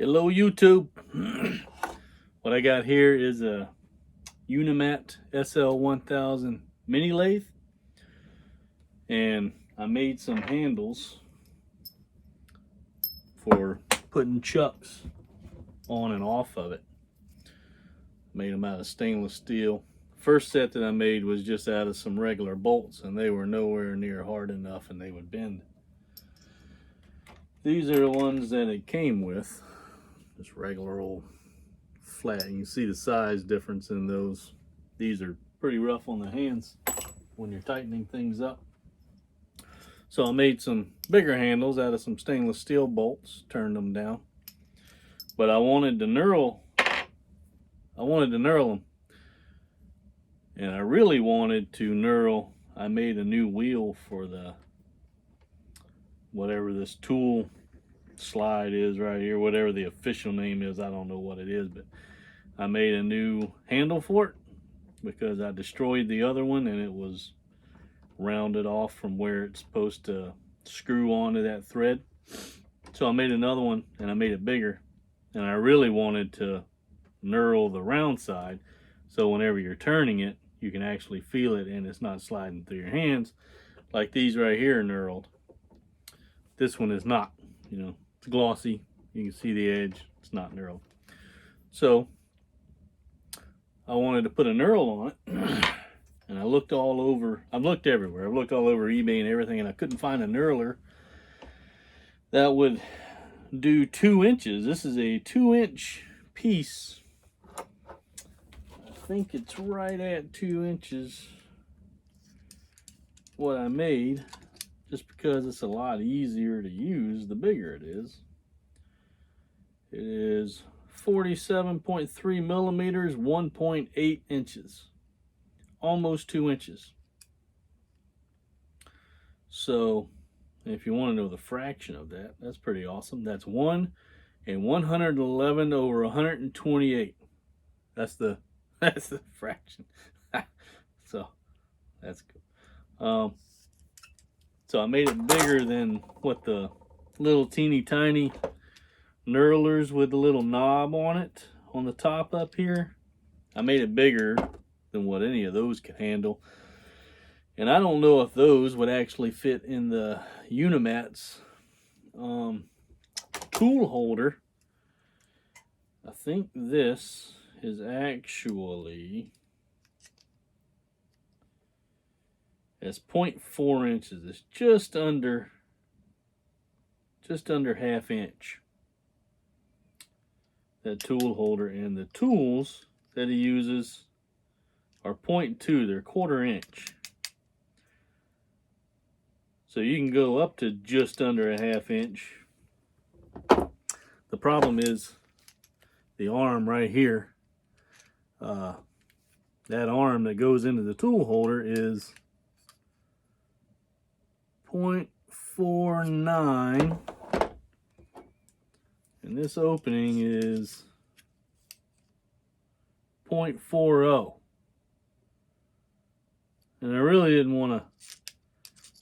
Hello YouTube. What I got here is a Unimat SL1000 mini lathe, and I made some handles for putting chucks on and off of it. Made them out of stainless steel. First set that I made was just out of some regular bolts, and they were nowhere near hard enough and they would bend. These are the ones that it came with. Just regular old flat. You can see the size difference in those. These are pretty rough on the hands when you're tightening things up. So I made some bigger handles out of some stainless steel bolts, turned them down. But I wanted to knurl them. And I really wanted to knurl. I made a new wheel for the whatever this tool slide is right here, whatever the official name is. I don't know what it is, but I made a new handle for it because I destroyed the other one and it was rounded off from where it's supposed to screw onto that thread. So I made another one and I made it bigger, and I really wanted to knurl the round side so whenever you're turning it you can actually feel it and it's not sliding through your hands like these right here are knurled. This one is not, you know, it's glossy, you can see the edge, it's not knurled. So I wanted to put a knurl on it, and I looked all over, I've looked everywhere, I've looked all over eBay and everything, and I couldn't find a knurler that would do 2 inches. This is a 2-inch piece. I think it's right at 2 inches what I made, just because it's a lot easier to use the bigger it is. It is 47.3 millimeters, 1.8 inches, almost 2 inches. So if you want to know the fraction of that, that's pretty awesome. That's 1 and 111 over 128. That's the fraction. So that's good. So I made it bigger than what the little teeny tiny knurlers with the little knob on it on the top up here. I made it bigger than what any of those could handle. And I don't know if those would actually fit in the Unimat's tool holder. I think this is actually, it's 0.4 inches. It's just under ½ inch. That tool holder, and the tools that he uses are 0.2. They're 1/4 inch. So you can go up to just under ½ inch. The problem is the arm right here. That arm that goes into the tool holder is 0.49, and this opening is 0.40. And I really didn't want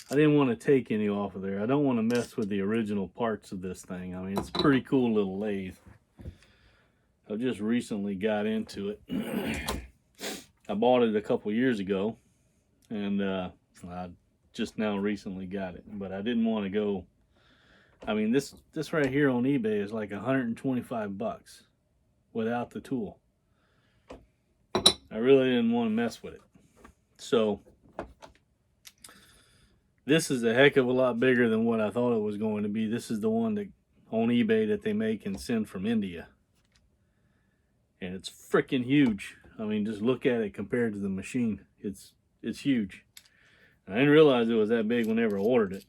to take any off of there. I don't want to mess with the original parts of this thing. I mean, it's a pretty cool little lathe. I've just recently got into it. I bought it a couple years ago, and I just now recently got it, but I didn't want to go. I mean, this right here on eBay is like 125 bucks without the tool. I really didn't want to mess with it. So this is a heck of a lot bigger than what I thought it was going to be. This is the one that on eBay that they make and send from India. And it's freaking huge. I mean, just look at it compared to the machine. It's huge. I didn't realize it was that big whenever I ordered it.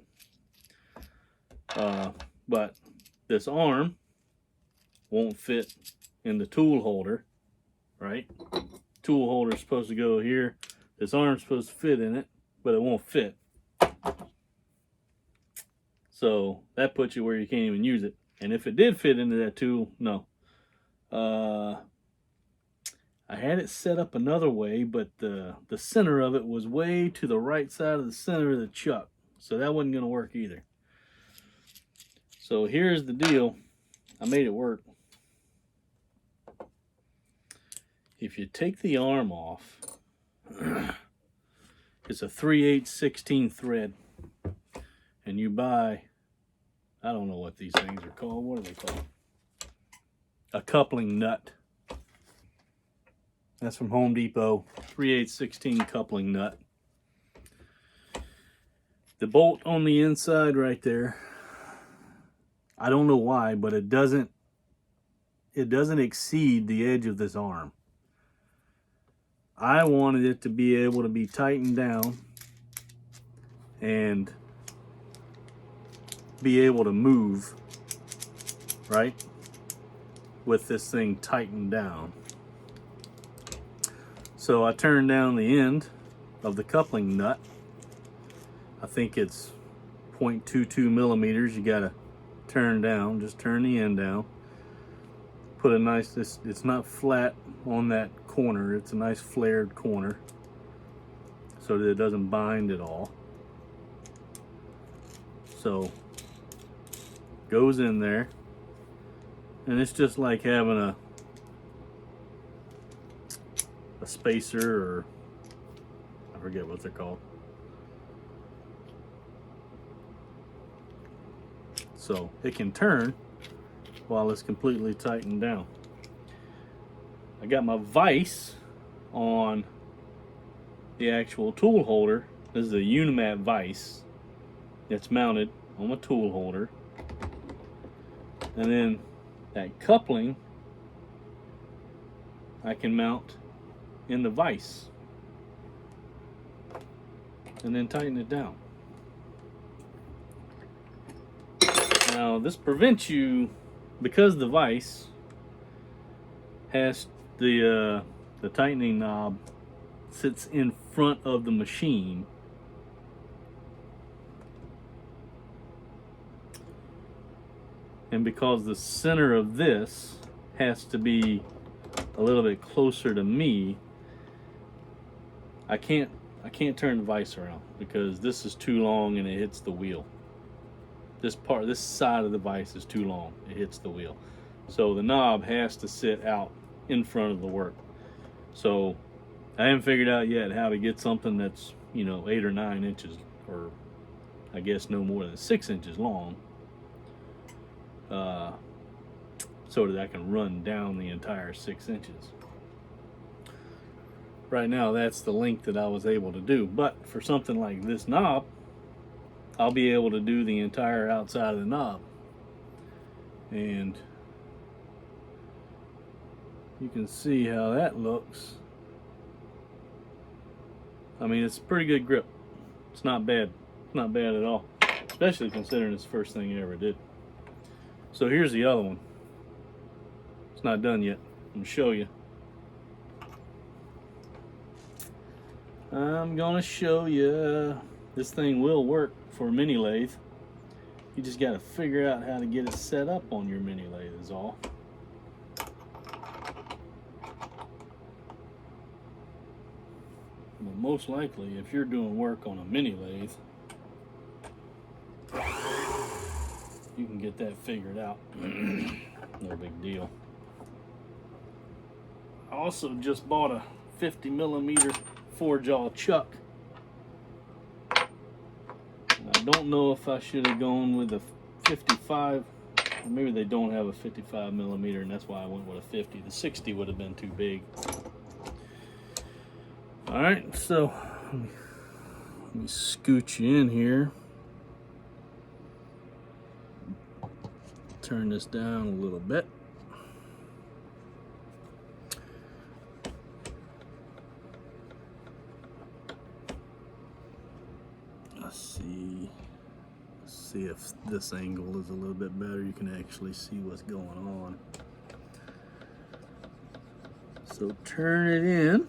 But this arm won't fit in the tool holder, right? Tool holder is supposed to go here. This arm's supposed to fit in it, but it won't fit. So that puts you where you can't even use it. And if it did fit into that tool, no. I had it set up another way, but the center of it was way to the right side of the center of the chuck. So that wasn't going to work either. So here's the deal. I made it work. if you take the arm off, it's a 3/8/16 thread, and you buy, I don't know what these things are called. What are they called? A coupling nut. That's from Home Depot. 3/8/16 coupling nut. The bolt on the inside right there, I don't know why, but it doesn't exceed the edge of this arm. I wanted it to be able to be tightened down and be able to move, right, with this thing tightened down. So I turned down the end of the coupling nut. I think it's 0.22 millimeters. You gotta turn down, just turn the end down. Put a nice, it's not flat on that corner, it's a nice flared corner so that it doesn't bind at all. So goes in there, and it's just like having a spacer, or I forget what they're called. So it can turn while it's completely tightened down. I got my vise on the actual tool holder. This is a unimat vise that's mounted on my tool holder. And then that coupling I can mount in the vise and then tighten it down. Now this prevents you, because the vise has the tightening knob sits in front of the machine. And because the center of this has to be a little bit closer to me, I can't turn the vise around because this is too long and it hits the wheel. This side of the vise is too long, it hits the wheel. So the knob has to sit out in front of the work. So I haven't figured out yet how to get something that's, 8 or 9 inches, or I guess no more than 6 inches long, so that I can run down the entire 6 inches. Right now that's the length that I was able to do, but for something like this knob, I'll be able to do the entire outside of the knob. And you can see how that looks. I mean, it's a pretty good grip. It's not bad. It's not bad at all, especially considering it's the first thing I ever did. So here's the other one. It's not done yet. I'm gonna show you. I'm gonna show you. This thing will work for a mini lathe. You just got to figure out how to get it set up on your mini lathe is all. Well, most likely, if you're doing work on a mini lathe, you can get that figured out. No big deal. I also just bought a 50 millimeter 4-jaw chuck. I don't know if I should have gone with a 55, or maybe they don't have a 55 millimeter and that's why I went with a 50. The 60 would have been too big. Alright, so let me scoot you in here. Turn this down a little bit. Let's see if this angle is a little bit better. You can actually see what's going on. So turn it in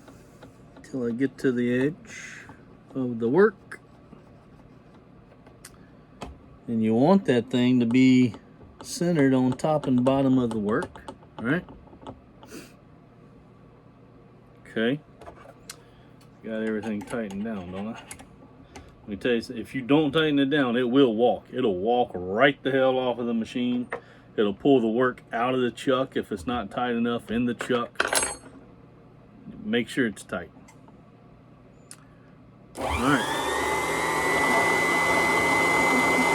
till I get to the edge of the work. And you want that thing to be centered on top and bottom of the work, right? Okay. Got everything tightened down, don't I? Let me tell you, if you don't tighten it down, it will walk. It'll walk right the hell off of the machine. It'll pull the work out of the chuck if it's not tight enough in the chuck. make sure it's tight. Alright.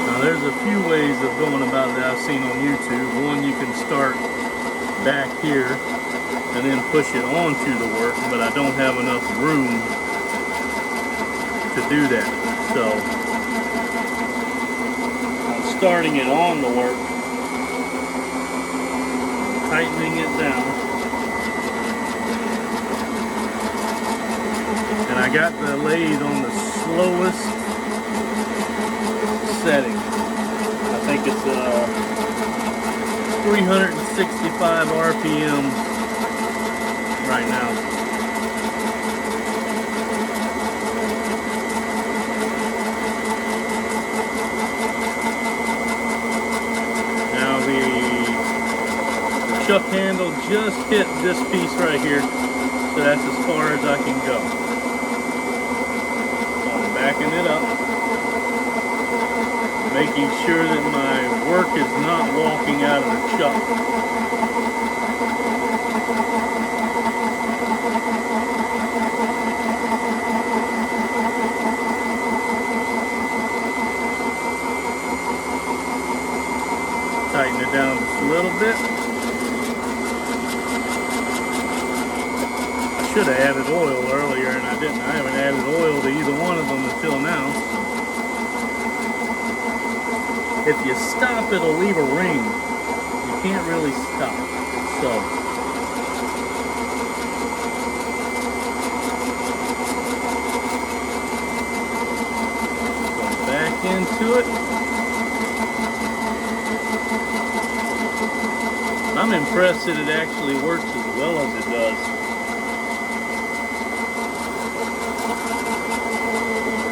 Now there's a few ways of going about it that I've seen on YouTube. One, you can start back here and then push it onto the work, but I don't have enough room to do that. So I'm starting it on the work, tightening it down. And I got the lathe on the slowest setting. I think it's 365 RPM right now. Now the chuck handle just hit this piece right here, so that's as far as I can go. So I'm backing it up, making sure that my work is not walking out of the chuck. Tighten it down just a little bit. I should have added oil earlier and I didn't. I haven't added oil to either one of them until now. If you stop, it'll leave a ring. You can't really stop. So go back into it. I'm impressed that it actually works as well as it does.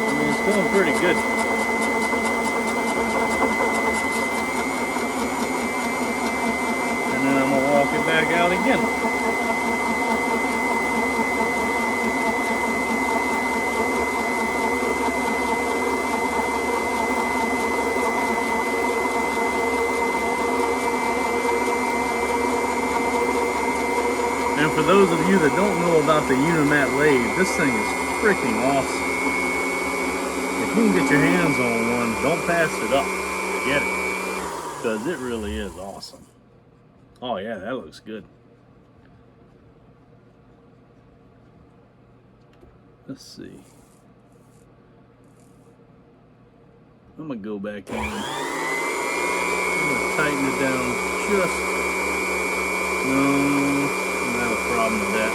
I mean, it's going pretty good. And then I'm gonna walk it back out again. And for those of you that don't know about the unimat lathe, this thing is freaking awesome. If you can get your hands on one, don't pass it up. Get it. Because it really is awesome. Oh yeah, that looks good. Let's see. I'm going to go back in. I'm going to tighten it down just... No. Have a problem with that.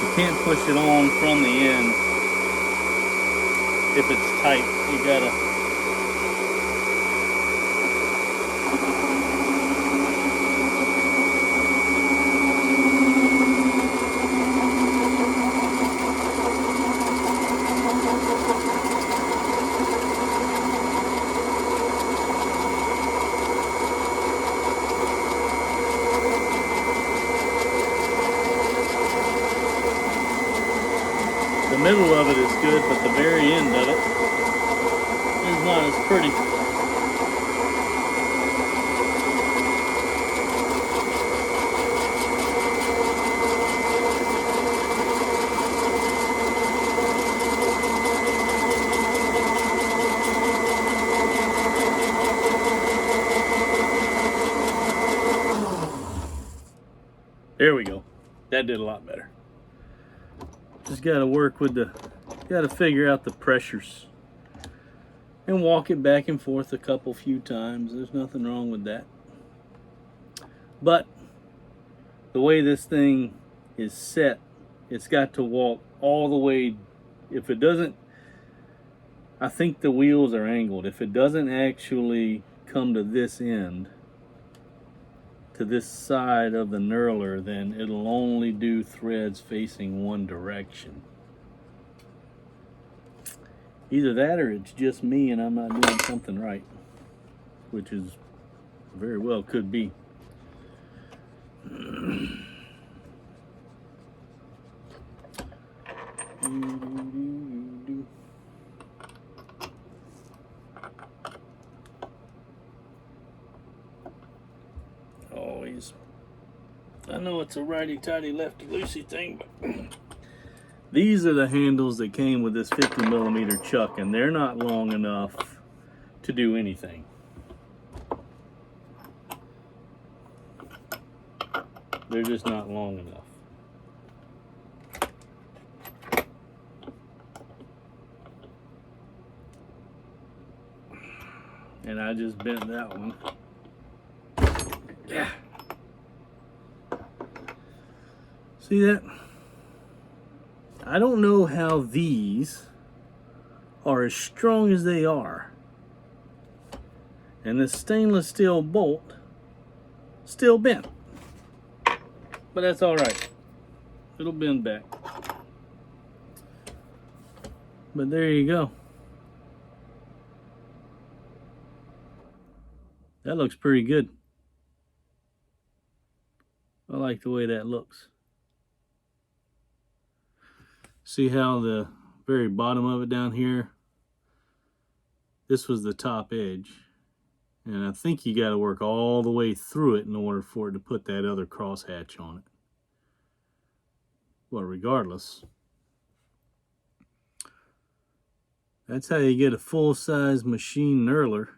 You can't push it on from the end if it's tight. You gotta the middle of it is good, but the very end of it is not as pretty. There we go. That did a lot better. Just got to work with got to figure out the pressures and walk it back and forth a few times. There's nothing wrong with that. But the way this thing is set, it's got to walk all the way. If it doesn't, I think the wheels are angled. If it doesn't actually come to this end, to this side of the knurler, then it'll only do threads facing one direction. Either that or it's just me and I'm not doing something right, which is very well could be. Always I know it's a righty-tighty, lefty-loosey thing, but these are the handles that came with this 50mm chuck, and they're not long enough to do anything. They're just not long enough. And I just bent that one. Yeah. See that? I don't know how these are as strong as they are. And this stainless steel bolt still bent. But that's all right. It'll bend back. But there you go. That looks pretty good. I like the way that looks. See how the very bottom of it down here, this was the top edge. And I think you got to work all the way through it in order for it to put that other crosshatch on it. Well, regardless, that's how you get a full-size machine knurler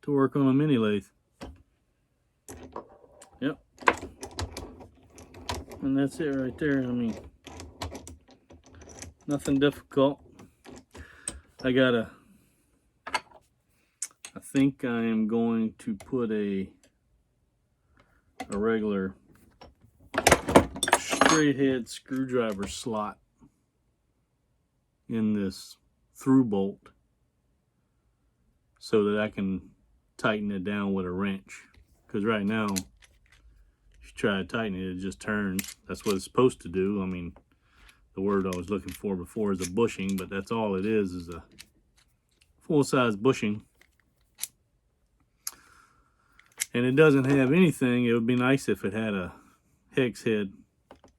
to work on a mini lathe. Yep. And that's it right there. I mean, nothing difficult. I think I am going to put a regular straight head screwdriver slot in this through bolt so that I can tighten it down with a wrench, because right now if you try to tighten it, it just turns. That's what it's supposed to do. I mean, the word I was looking for before is a bushing, but that's all it is a full-size bushing. And it doesn't have anything. It would be nice if it had a hex head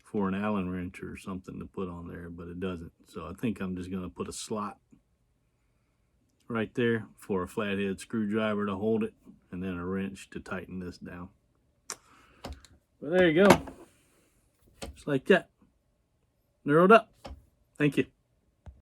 for an Allen wrench or something to put on there, but it doesn't. So I think I'm just going to put a slot right there for a flathead screwdriver to hold it, and then a wrench to tighten this down. But there you go. Just like that. Knurled up. Thank you.